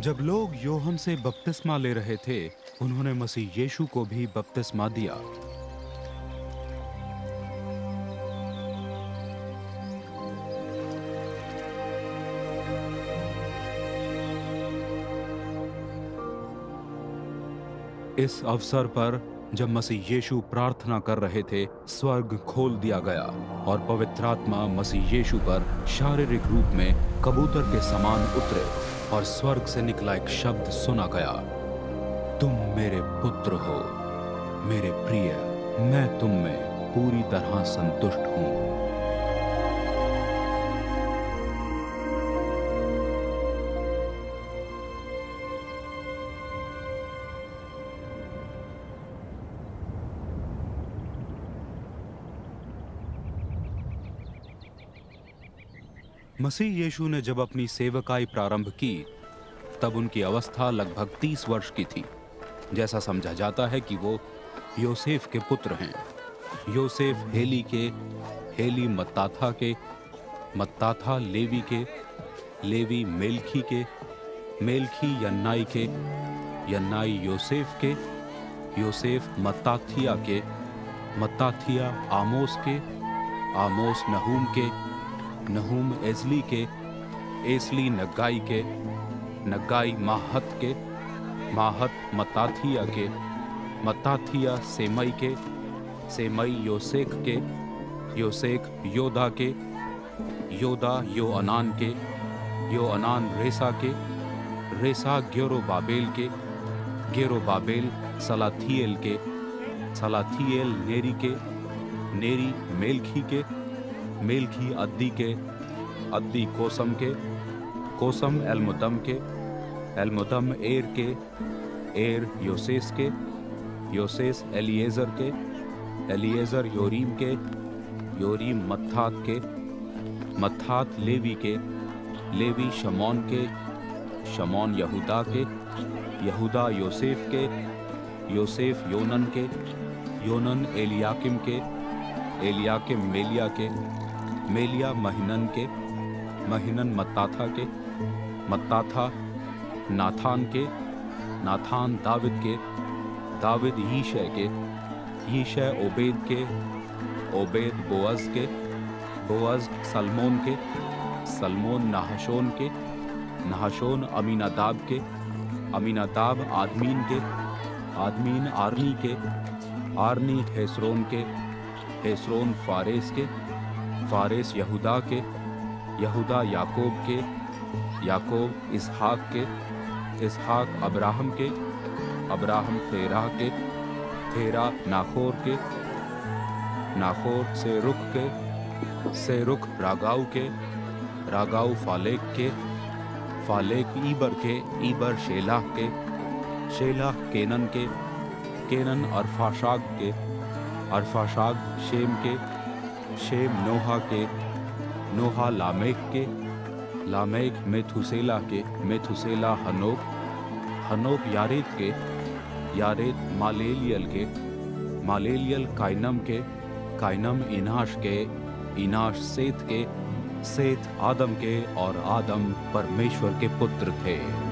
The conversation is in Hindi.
जब लोग योहन से बपतिस्मा ले रहे थे, उन्होंने मसीह यीशु को भी बपतिस्मा दिया। इस अवसर पर जब मसीह यीशु प्रार्थना कर रहे थे, स्वर्ग खोल दिया गया और पवित्र आत्मा मसीह यीशु पर शारीरिक रूप में कबूतर के समान उतरे और स्वर्ग से निकला एक शब्द सुना गया, तुम मेरे पुत्र हो, मेरे प्रिय, मैं तुम में पूरी तरह संतुष्ट हूं। मसीह यीशु ने जब अपनी सेवकाई प्रारंभ की, तब उनकी अवस्था लगभग 30 वर्ष की थी। जैसा समझा जाता है कि वो योसेफ के पुत्र हैं। योसेफ हेली के, हेली मत्ताथा के, मत्ताथा लेवी के, लेवी मेलखी के, मेलखी यन्नाई के, यन्नाई योसेफ के, योसेफ मत्ताथिया के, मत्ताथिया आमोस के, आमोस नहूम के, नहूम एजली के, एजली नग्गाई के, नग्गाई माहत के, माहत मत्ताथिया के, मत्ताथिया सेमई के, सेमई योसेक के, योसेक योदा के, योदा योअनान के, योअनान रेसा के, रेसा गेरोबाबेल के, गेरोबाबेल सलाथिएल के, सलाथिएल नेरी के, नेरी मेलखी के, मेलखी अद्दी के, अद्दी कोसम के, कोसम एलमुदम के, एलमुदम एर के, एर योसेस के, योसेस एलिएज़र के, एलिएज़र योरीम के, योरीम मत्तात के, मत्तात लेवी के, लेवी शमौन के, शमौन यहूदा के, यहूदा योसेफ के, योसेफ योनन के, योनन एलियाकिम के, एलियाकिम मेलिया के, मेलिया महिनन के, महिनन मत्ताथा के, मत्ताथा नाथान के, नाथान दाविद के, दाविद यीशै के, यीशै ओबेद के, ओबेद बोअज के, बोअज सलमोन के, सलमोन नाहशोन के, नाहशोन अमीनादाब के, अमीनादाब आदमीन के, आदमीन आर्नी के, आर्नी हेस्रोन के, हेस्रोन फारेस के, फारेस यहूदा के, यहूदा याकूब के, याकूब इसहाक के, इसहाक अब्राहम के, अब्राहम तेरह के, तेरह नाखोर के, नाखोर सेरुख के, सेरुख रागाऊ के, रागाऊ फालेक के, फालेक ईबर के, ईबर शेलाह के, शेलाह केनन के, केनन अरफाशाग के, अरफाशाग शेम के, शेम नोहा के, नोहा लामेक के, लामेक मेथुसेला के, मेथुसेला हनोक, हनोक यारेद के, यारेद मालेलियल के, मालेलियल काइनम के, काइनम इनाश के, इनाश सेत के, सेत आदम के, और आदम परमेश्वर के पुत्र थे।